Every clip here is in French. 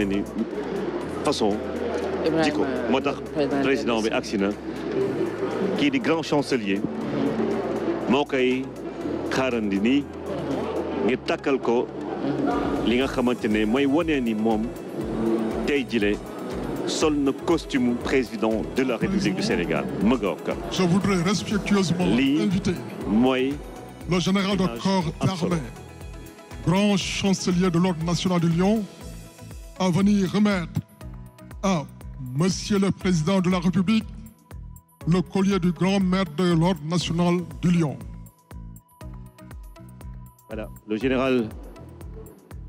ni façon jikko moo tax président bi agsi na kii di grand chancelier moo koy xaarandi nii ngir takkal ko li nga xamante ne mooy wane ni moom tey jile sol na costume président de la République du Sénégal Magorka. Je voudrais respectueusement inviter le général de corps d'armée, grand chancelier de l'Ordre national du Lion, à venir remettre à Monsieur le Président de la République le collier du grand maître de l'Ordre national du Lion. Voilà, le général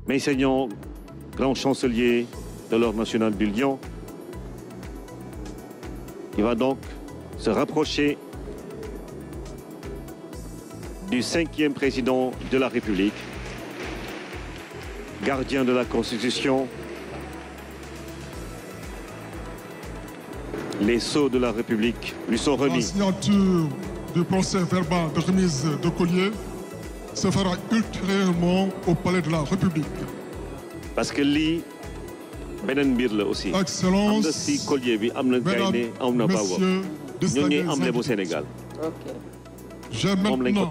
Meissagnon, grand chancelier de l'Ordre national du Lion, il va donc se rapprocher du 5e président de la République, gardien de la Constitution, les sceaux de la République lui sont remis. La signature du procès verbal de remise de collier se fera ultérieurement au palais de la République. Parce que lui, beneen mbir la aussi. Excellence, am na si collier bi am na gaynde am na bawal ñoo ñuy am bu Sénégal. J'ai maintenant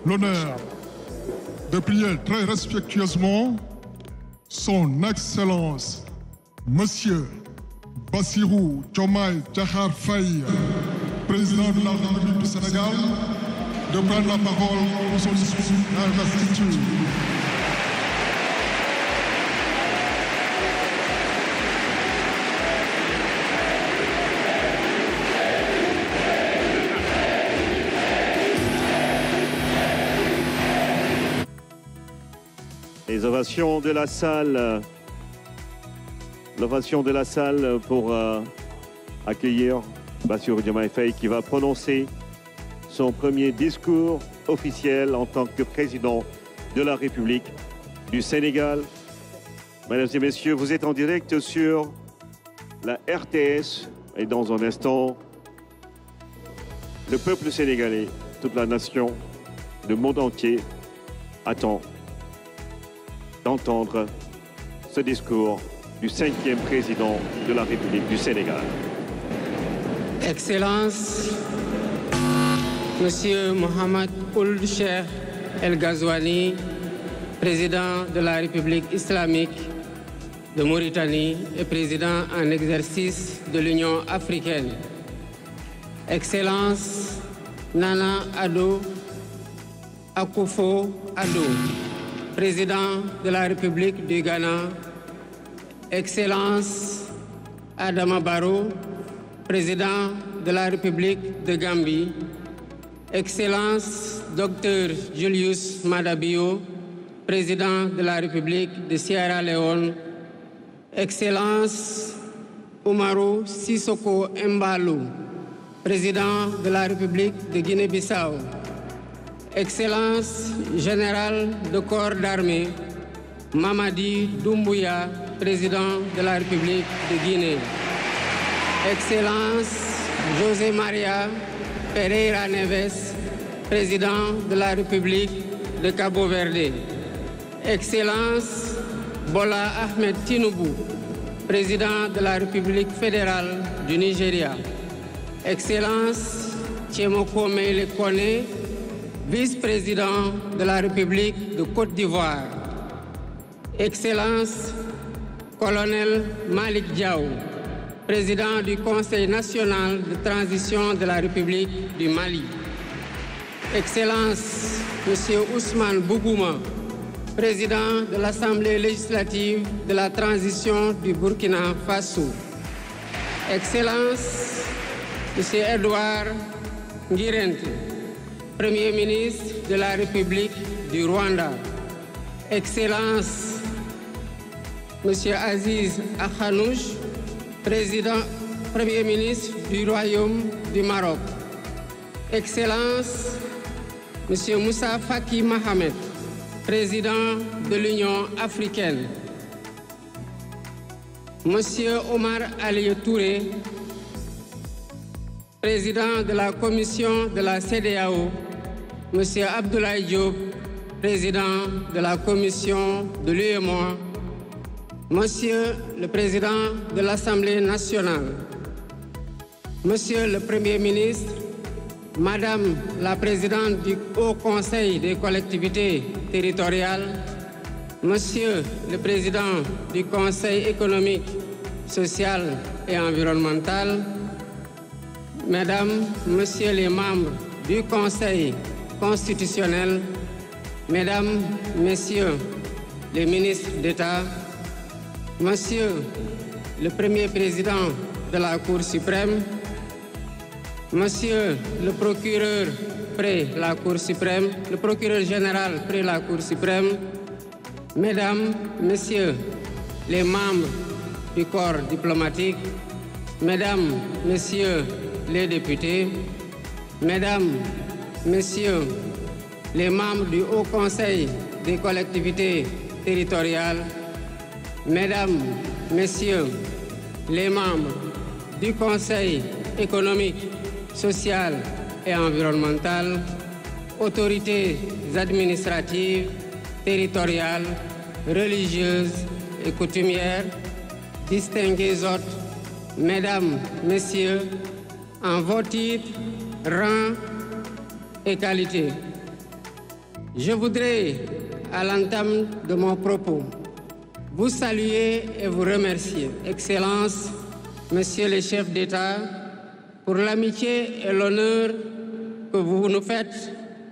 l'honneur de prier très respectueusement son Excellence Monsieur Bassirou Diomaye Diakhar Faye, président de la République du Sénégal, de prendre la parole pour son discours d'investiture. Les ovations de la salle. L'ovation de la salle pour accueillir Bassirou Diomaye Faye qui va prononcer son premier discours officiel en tant que président de la République du Sénégal. Mesdames et messieurs, vous êtes en direct sur la RTS et dans un instant, le peuple sénégalais, toute la nation, le monde entier attend d'entendre ce discours du 5e président de la République du Sénégal. Excellence, Monsieur Mohamed Ould Cheikh El Ghazouani, président de la République islamique de Mauritanie et président en exercice de l'Union africaine. Excellence, Nana Addo Akufo-Addo, président de la République du Ghana. Excellence, Adama Barrow, président de la République de Gambie. Excellence, Dr Julius Maada Bio, président de la République de Sierra Leone. Excellence, Umaru Sissoko Embalou, président de la République de Guinée-Bissau. Excellence, général de corps d'armée, Mamadi Doumbouya, président de la République de Guinée. Excellence, José Maria Pereira Neves, président de la République de Cabo Verde. Excellence, Bola Ahmed Tinubu, président de la République fédérale du Nigeria. Excellence, Tchemoko Meïle Kone, vice-président de la République de Côte d'Ivoire. Excellence, colonel Malik Diaw, président du Conseil national de transition de la République du Mali. Excellence, Monsieur Ousmane Bougouma, président de l'Assemblée législative de la transition du Burkina Faso. Excellence, Monsieur Edouard Ngirente, Premier ministre de la République du Rwanda. Excellence, Monsieur Aziz Akhanouch, Premier ministre du Royaume du Maroc. Excellence, Monsieur Moussa Faki Mohamed, président de l'Union africaine. Monsieur Omar Ali Touré, président de la commission de la CEDEAO. Monsieur Abdoulaye Diop, président de la commission de l'UEMOA. Monsieur le Président de l'Assemblée nationale, Monsieur le Premier ministre, Madame la Présidente du Haut Conseil des collectivités territoriales, Monsieur le Président du Conseil économique, social et environnemental, Mesdames, Messieurs les membres du Conseil constitutionnel, Mesdames, Messieurs les ministres d'État, Monsieur le Premier Président de la Cour suprême, Monsieur le procureur près la Cour suprême, le procureur général près la Cour suprême, Mesdames, Messieurs les membres du corps diplomatique, Mesdames, Messieurs les députés, Mesdames, Messieurs les membres du Haut Conseil des collectivités territoriales, Mesdames, Messieurs les membres du Conseil économique, social et environnemental, autorités administratives, territoriales, religieuses et coutumières, distingués hôtes, Mesdames, Messieurs, en vos titres, rangs et qualités. Je voudrais, à l'entame de mon propos, vous saluer et vous remercier, Excellences, Messieurs les chefs d'État, pour l'amitié et l'honneur que vous nous faites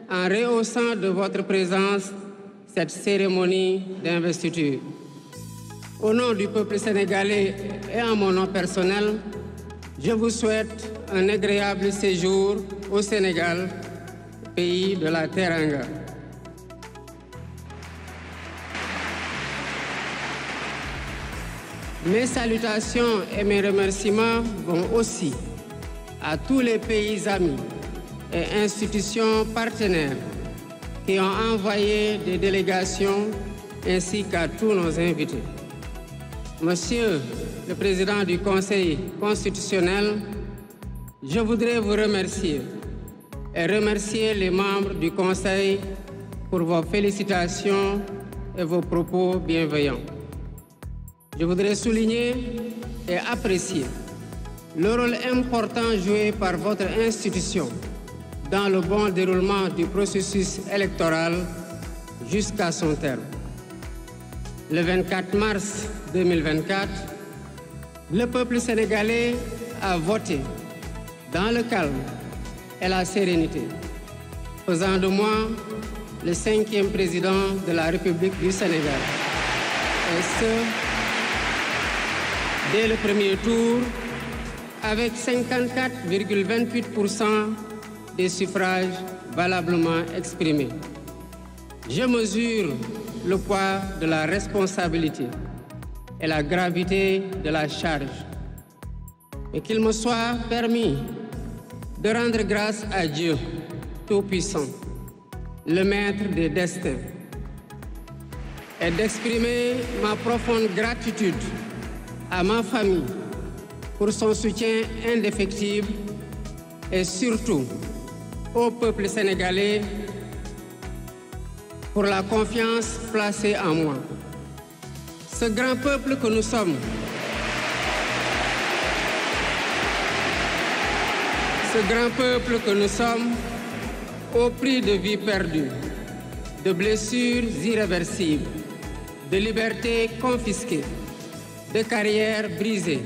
en rehaussant de votre présence cette cérémonie d'investiture. Au nom du peuple sénégalais et en mon nom personnel, je vous souhaite un agréable séjour au Sénégal, pays de la Teranga. Mes salutations et mes remerciements vont aussi à tous les pays amis et institutions partenaires qui ont envoyé des délégations ainsi qu'à tous nos invités. Monsieur le Président du Conseil constitutionnel, je voudrais vous remercier et remercier les membres du Conseil pour vos félicitations et vos propos bienveillants. Je voudrais souligner et apprécier le rôle important joué par votre institution dans le bon déroulement du processus électoral jusqu'à son terme. Le 24 mars 2024, le peuple sénégalais a voté dans le calme et la sérénité, faisant de moi le 5e président de la République du Sénégal. Et ce, dès le premier tour, avec 54,28% des suffrages valablement exprimés. Je mesure le poids de la responsabilité et la gravité de la charge. Et qu'il me soit permis de rendre grâce à Dieu Tout-Puissant, le Maître des destins, et d'exprimer ma profonde gratitude à ma famille pour son soutien indéfectible et surtout au peuple sénégalais pour la confiance placée en moi. Ce grand peuple que nous sommes, au prix de vies perdues, de blessures irréversibles, de libertés confisquées, de carrières brisées,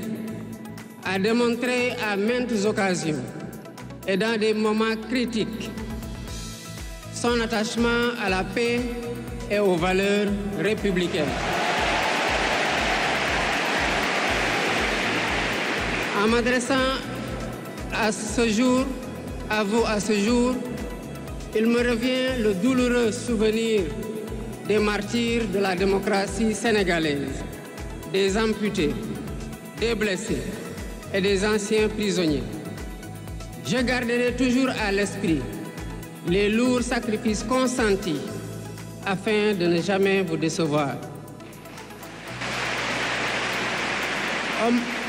a démontré à maintes occasions et dans des moments critiques son attachement à la paix et aux valeurs républicaines. En m'adressant à vous à ce jour, il me revient le douloureux souvenir des martyrs de la démocratie sénégalaise, des amputés, des blessés et des anciens prisonniers. Je garderai toujours à l'esprit les lourds sacrifices consentis afin de ne jamais vous décevoir.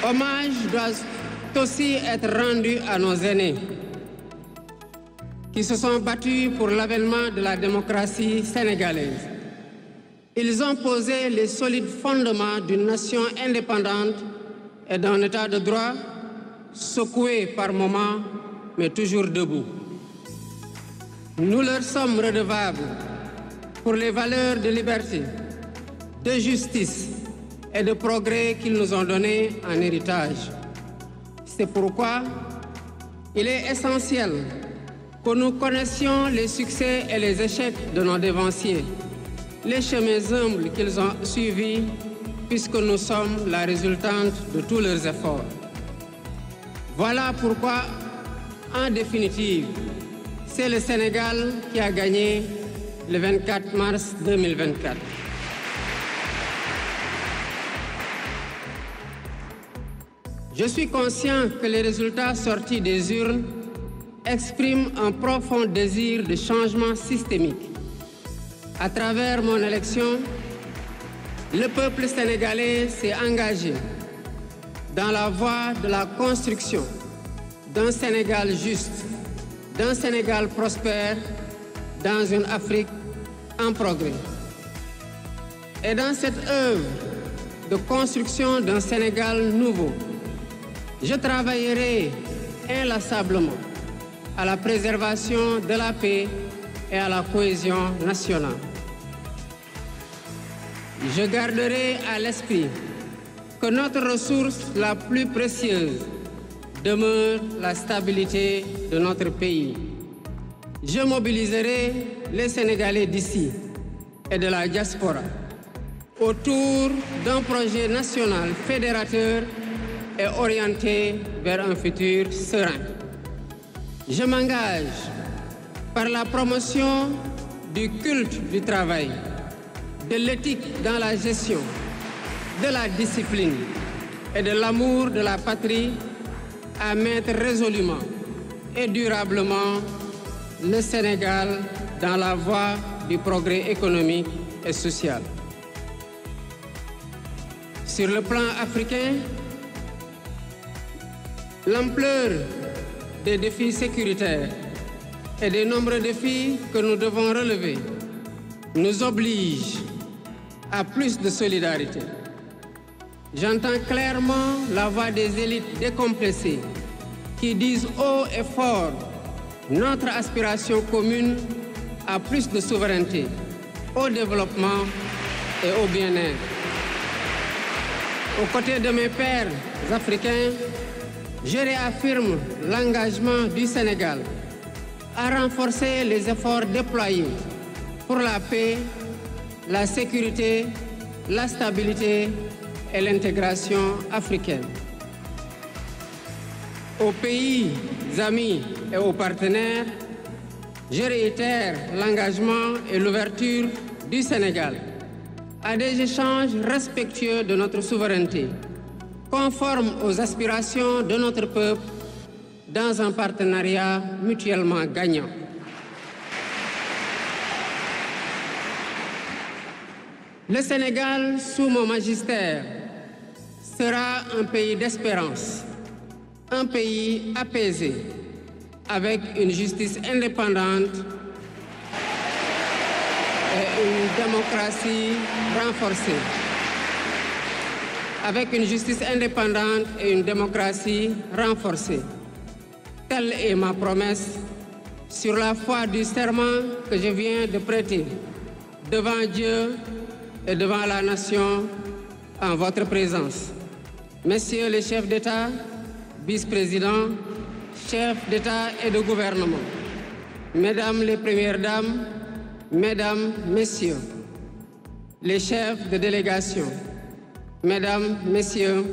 Hommage doit aussi être rendu à nos aînés qui se sont battus pour l'avènement de la démocratie sénégalaise. Ils ont posé les solides fondements d'une nation indépendante et d'un État de droit secoué par moments, mais toujours debout. Nous leur sommes redevables pour les valeurs de liberté, de justice et de progrès qu'ils nous ont données en héritage. C'est pourquoi il est essentiel que nous connaissions les succès et les échecs de nos dévanciers, les chemins humbles qu'ils ont suivis, puisque nous sommes la résultante de tous leurs efforts. Voilà pourquoi, en définitive, c'est le Sénégal qui a gagné le 24 mars 2024. Je suis conscient que les résultats sortis des urnes expriment un profond désir de changement systémique. À travers mon élection, le peuple sénégalais s'est engagé dans la voie de la construction d'un Sénégal juste, d'un Sénégal prospère, dans une Afrique en progrès. Et dans cette œuvre de construction d'un Sénégal nouveau, je travaillerai inlassablement à la préservation de la paix et à la cohésion nationale. Je garderai à l'esprit que notre ressource la plus précieuse demeure la stabilité de notre pays. Je mobiliserai les Sénégalais d'ici et de la diaspora autour d'un projet national fédérateur et orienté vers un futur serein. Je m'engage par la promotion du culte du travail, de l'éthique dans la gestion, de la discipline et de l'amour de la patrie à mettre résolument et durablement le Sénégal dans la voie du progrès économique et social. Sur le plan africain, l'ampleur des défis sécuritaires et des nombreux défis que nous devons relever nous oblige à plus de solidarité. J'entends clairement la voix des élites décomplexées qui disent haut et fort notre aspiration commune à plus de souveraineté, au développement et au bien-être. Aux côtés de mes pairs africains, je réaffirme l'engagement du Sénégal à renforcer les efforts déployés pour la paix, la sécurité, la stabilité et l'intégration africaine. Aux pays amis et aux partenaires, je réitère l'engagement et l'ouverture du Sénégal à des échanges respectueux de notre souveraineté, conformes aux aspirations de notre peuple, dans un partenariat mutuellement gagnant. Le Sénégal, sous mon magistère, sera un pays d'espérance, un pays apaisé, avec une justice indépendante et une démocratie renforcée. Avec une justice indépendante et une démocratie renforcée. Telle est ma promesse sur la foi du serment que je viens de prêter devant Dieu et devant la nation en votre présence. Messieurs les chefs d'État, vice-présidents, chefs d'État et de gouvernement, Mesdames les Premières Dames, Mesdames, Messieurs, les chefs de délégation, Mesdames, Messieurs,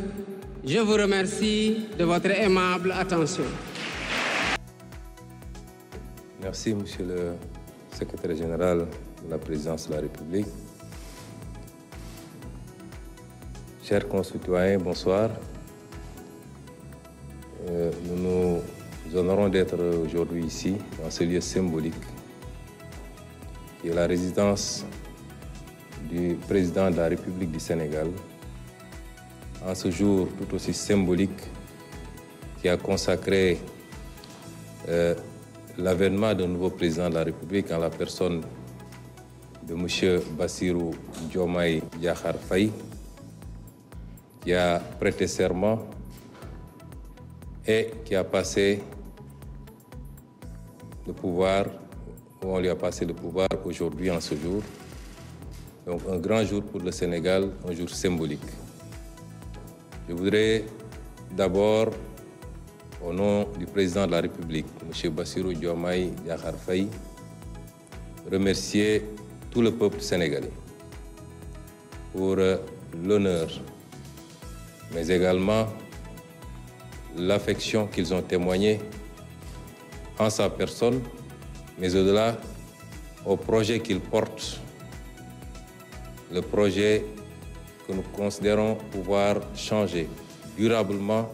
je vous remercie de votre aimable attention. Merci, Monsieur le Secrétaire général de la Présidence de la République. Chers concitoyens, bonsoir. Nous nous honorons d'être aujourd'hui ici, dans ce lieu symbolique, qui est la résidence du président de la République du Sénégal, en ce jour tout aussi symbolique qui a consacré l'avènement d'un nouveau président de la République en la personne de M. Bassirou Diomaye Diakhar Faye, qui a prêté serment et qui a passé le pouvoir, où on lui a passé le pouvoir aujourd'hui en ce jour. Donc un grand jour pour le Sénégal, un jour symbolique. Je voudrais d'abord, au nom du président de la République, M. Bassirou Diomaye Diakhar Faye, remercier tout le peuple sénégalais pour l'honneur, mais également l'affection qu'ils ont témoignée en sa personne, mais au-delà, au projet qu'il porte, le projet que nous considérons pouvoir changer durablement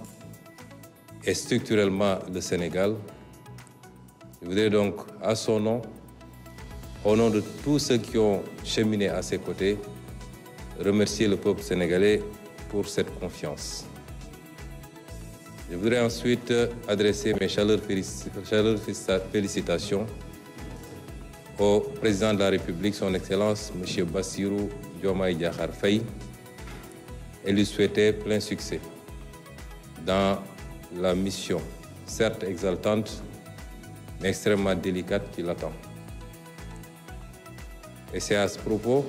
et structurellement le Sénégal. Je voudrais donc, à son nom, au nom de tous ceux qui ont cheminé à ses côtés, remercier le peuple sénégalais pour cette confiance. Je voudrais ensuite adresser mes chaleureuses félicitations au président de la République, son Excellence, M. Bassirou Diomaye Diakhar Faye, et lui souhaiter plein succès dans la mission, certes exaltante, mais extrêmement délicate qui l'attend. Et c'est à ce propos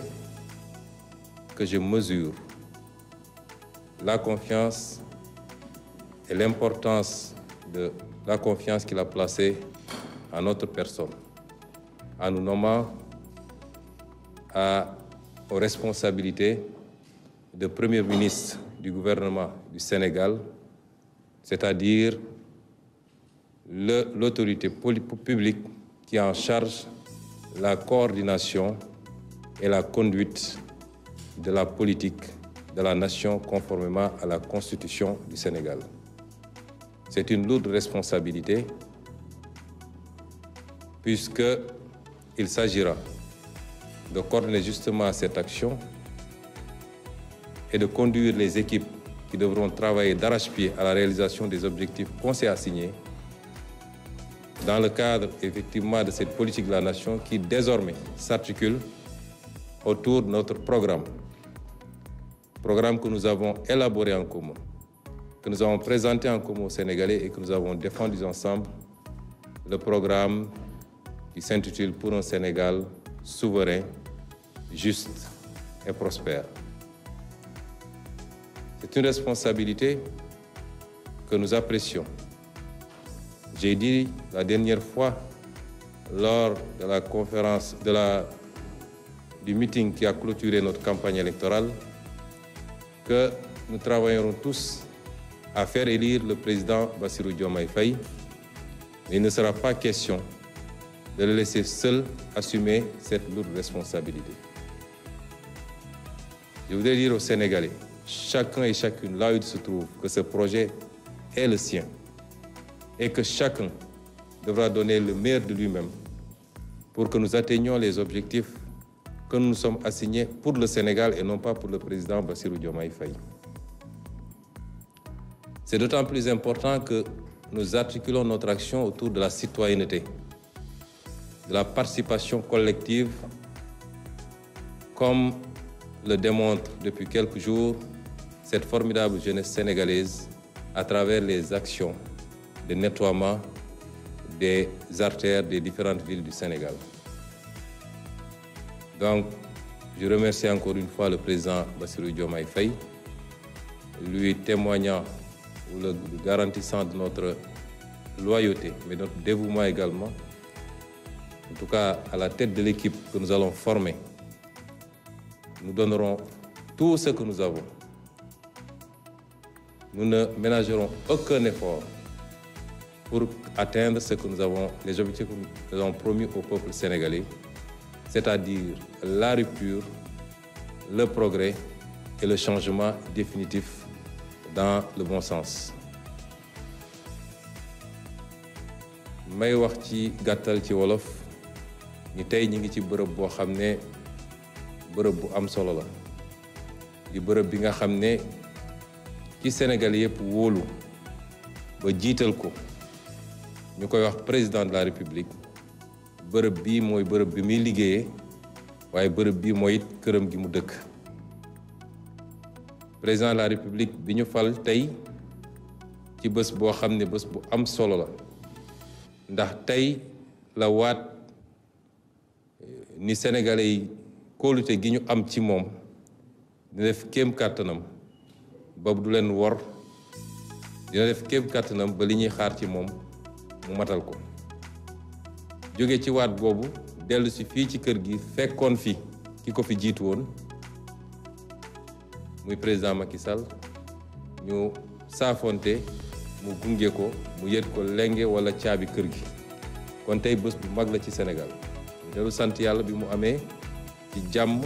que je mesure la confiance et l'importance de la confiance qu'il a placée en notre personne, en nous nommant aux responsabilités de Premier ministre du gouvernement du Sénégal, c'est-à-dire l'autorité publique qui est en charge la coordination et la conduite de la politique de la nation conformément à la Constitution du Sénégal. C'est une lourde responsabilité puisqu'il s'agira de coordonner justement cette action et de conduire les équipes qui devront travailler d'arrache-pied à la réalisation des objectifs qu'on s'est assignés dans le cadre effectivement de cette politique de la nation qui désormais s'articule autour de notre programme que nous avons élaboré en commun, que nous avons présenté en commun aux Sénégalais et que nous avons défendu ensemble, le programme qui s'intitule « Pour un Sénégal souverain, juste et prospère ». C'est une responsabilité que nous apprécions. J'ai dit la dernière fois, lors de la conférence, du meeting qui a clôturé notre campagne électorale, que nous travaillerons tous à faire élire le président Bassirou Diomaye Faye, mais il ne sera pas question de le laisser seul assumer cette lourde responsabilité. Je voudrais dire aux Sénégalais, chacun et chacune, là où il se trouve, que ce projet est le sien et que chacun devra donner le meilleur de lui-même pour que nous atteignions les objectifs que nous nous sommes assignés pour le Sénégal et non pas pour le président Bassirou Diomaye Faye. C'est d'autant plus important que nous articulons notre action autour de la citoyenneté, de la participation collective, comme le démontre depuis quelques jours cette formidable jeunesse sénégalaise à travers les actions de nettoiement des artères des différentes villes du Sénégal. Donc, je remercie encore une fois le président Bassirou Diomaye Faye, lui témoignant ou le garantissant de notre loyauté, mais de notre dévouement également. En tout cas, à la tête de l'équipe que nous allons former, nous donnerons tout ce que nous avons. Nous ne ménagerons aucun effort pour atteindre ce que nous avons, les objectifs que nous avons promis au peuple sénégalais, c'est-à-dire la rupture, le progrès et le changement définitif dans le bon sens. may wax ci gàttal ci wolof ni tey ñi ngi ci bërëb boo xam ne bërëb bu am solo la di bërëb bi nga xam ne ci Sénégal yëpp wóolu ba jiital ko ñu koy wax président de la République bërëb bii mooy bërëb bi muy liggéeyee waaye bërëb bi mooy këram gi mu dëkk. Président de la République bi ñu fal tey ci bés boo xam ne bés bu am solo la ndax tey la waat ni sénégalais yi kóolute gi ñu am ci moom dina def kéem kàttanam ba du leen wor, dina def kéem kàttanam ba li ñuy xaar ci moom mu matal ko. jóge ci waat boobu dellu si fii ci kër gi fekkoon fi ki ko fi jiitu woon muy président Macky Sall ñu saafonte mu gunge ko mu yët ko lenge wala caabi kër gi kon tey bés bu mag la ci Sénégal dellu sant yàlla bi mu amee ci jàmm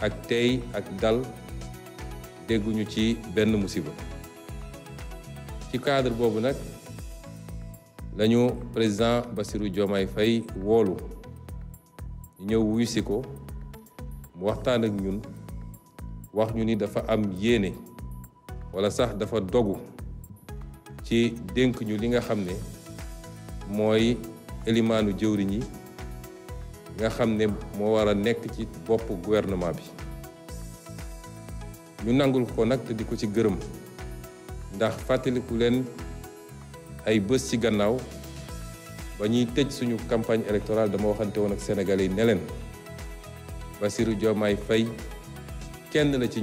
ak tey ak dal dégguñu ci benn musiba. ci cadre boobu nag lañu président Bassirou Diomaye Faye woolu ñu ñëw wuyu si ko mu waxtaan ak ñun wax ñu ni dafa am yéene wala sax dafa dogu ci dénk ñu li nga xam ne mooy élimaanu jëwriñ yi nga xam ne moo war a nekk ci bopp gouvernement bi. ñu nangul ko nag te di ko ci gërëm ndax fàttaliku leen ay bés ci gannaaw ba ñuy tëj suñu campagne électorale dama waxante woon ak Sénégalais yi ne leen Bassirou Diomaye Faye kenn la ci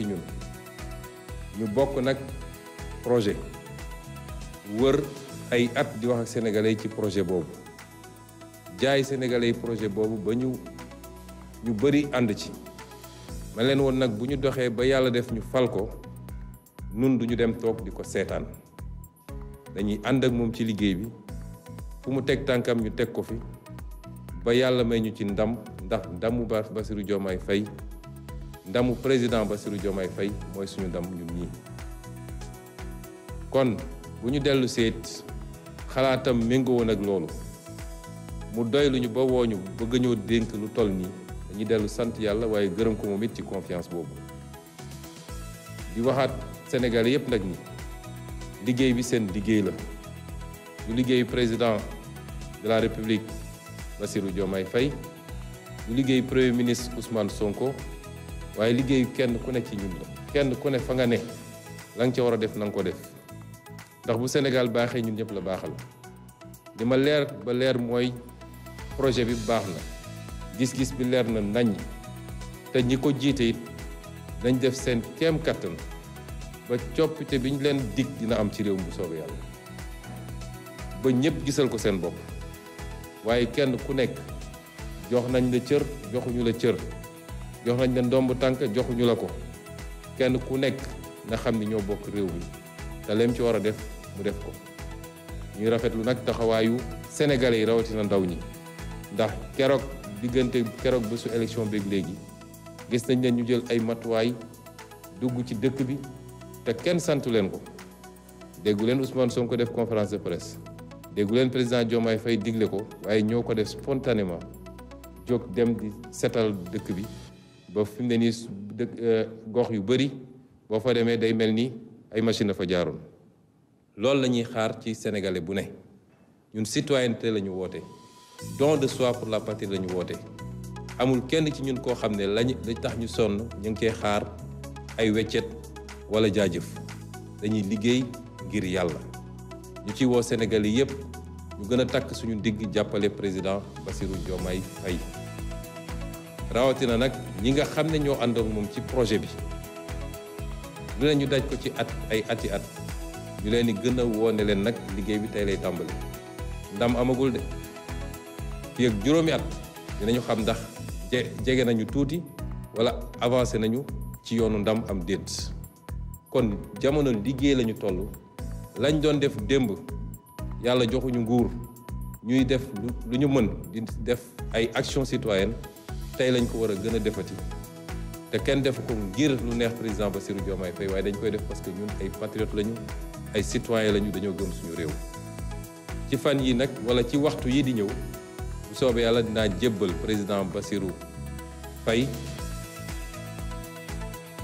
ñun ñu bokk nag projet wër ay at di wax ak Sénégalais yi ci projet boobu jaay Sénégalais yi projet boobu ba ñu bëri ànd ci ma leen woon nag bu ñu doxee ba yàlla def ñu fal ko nun duñu dem toog di ko seetaan dañuy ànd ak moom ci liggéey bi fu mu teg tànkam ñu teg ko fi ba yàlla may ñu ci ndam ndax ndamu Bassirou Diomaye Faye ndamu président Bassirou Diomaye Faye mooy suñu ndam ñun ñii. kon bu ñu dellu seet xalaatam méngoo woon ak loolu mu doy lu ñu ba wooñu bëgg ñoo dénk lu toll nii dañuy dellu sant yàlla waaye gërëm ko moom it ci confiance boobu. di waxaat Sénégalais yépp nag ni liggéey bi seen liggéey la du liggéeyu président de la République Bassirou Diomaye Faye du liggéeyu premier ministre Ousmane Sonko waaye liggéeyu kenn ku ne ci ñun la kenn ku ne fa nga ne la nga ca war a def na nga ko def ndax bu Sénégal baaxee ñun ñëpp la baaxal. li ma leer ba leer mooy projet bi baax na gis-gis bi leer na nañ te ñi ko jiite it dañ def seen kéem kattan ba coppite bi ñu leen dig dina am ci réew bu soobee yàlla ba ñëpp gisal ko seen bopp waaye kenn ku nekk jox nañ la cër joxuñu la cër jox nañ la ndomb tànk joxuñu la ko kenn ku nekk nga xam ni ñoo bokk réew mi te leem ci war a def mu def ko. ñuy rafetlu nag taxawaayu sénégalais yi rawatina ndaw ñi ndax keroog bésu élection beeg léegi gis nañ leen ñu jël ay matuwaay dugg ci dëkk bi te kenn santu leen ko. déggu leen Ousmane Sonko def conférence de presse déggu leen président Diomaye Faye digle ko waaye ñoo ko def spontanément jóg dem di setal dëkk bi ba fi mu ne nii gox yu bëri boo fa demee day mel ni ay machine dafa jaaroon. loolu la ñuy xaar ci sénégalais bu ne ñun citoyenneté la ñu woote don de soi pour la patrie la ñu woote amul kenn ci ñun koo xam ne lañ tax ñu sonn ñu ngi koy xaar ay weccet wala jaajëf dañuy liggéey ngir yàlla. ñu ci woo sénégalais yépp ñu gën a takk suñu digg jàppale président Bassirou Diomaye Faye rawatina nag ñi nga xam ne ñoo ànd ak moom ci projet bi lu ne ñu daj ko ci ay ati at. ñu leen di gën a woone leen nag liggéey bi tey lay tàmbali ndam amagul de fii ak juróomi at dinañu xam ndax jege nañu tuuti wala avancé nañu ci yoonu ndam am déet kon jamono liggéey lañu toll lañ doon def démb yàlla joxuñu nguur ñuy def lu ñu mën di def ay action citoyenne tey lañ ko war a gën a defati te kenn def ko ngir lu neex président Bassirou Diomaye Faye waaye dañ koy def parce que ñun ay patriotes lañu ay citoyens lañu dañoo gëm suñu réew. ci fan yi nag wala ci waxtu yi di ñëw bu soobee yàlla dinaa jébbal président Bassirou Faye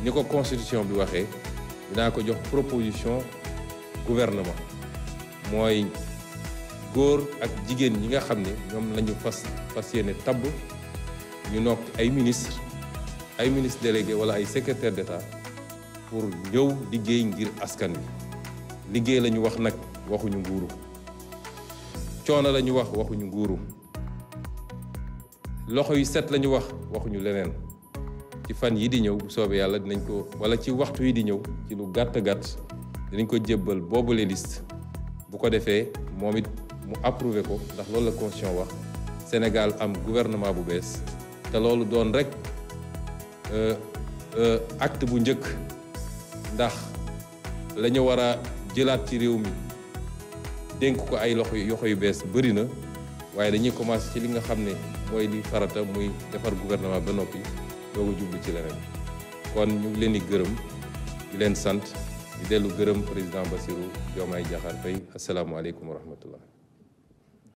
ni ko constitution bi waxee dinaa ko jox proposition gouvernement mooy góor ak jigéen ñi nga xam ne ñoom lañu fas yéene tabb ñu nokk ay ministre délégué wala ay secrétaire d'État pour ñëw liggéey ngir askan wi liggéey la ñu wax nag waxuñu nguuru coono la ñu wax waxuñu nguuru loxo yu set la ñu wax waxuñu leneen ci fan yi di ñëw bu soobee yàlla dinañ ko wala ci waxtu yi di ñëw ci lu gàtt dinañ ko jébbal boobule liste bu ko defee moom it mu approuvé ko ndax loolu la constitution wax Sénégal am gouvernement bu bees te loolu doon rek acte bu njëkk ndax la ñu war a jëlaat ci réew mi dénk ko ay yoxo yu bees bëri na waaye dañuy commencé ci li nga xam ne mooy li farata muy defar gouvernement ba noppi dooga jublu ci leneen kon ñu ngi leen di gërëm di leen sant di dellu gërëm président Bassirou Diomaye Diakhar Faye asalaamaaleykum wa rahmatullah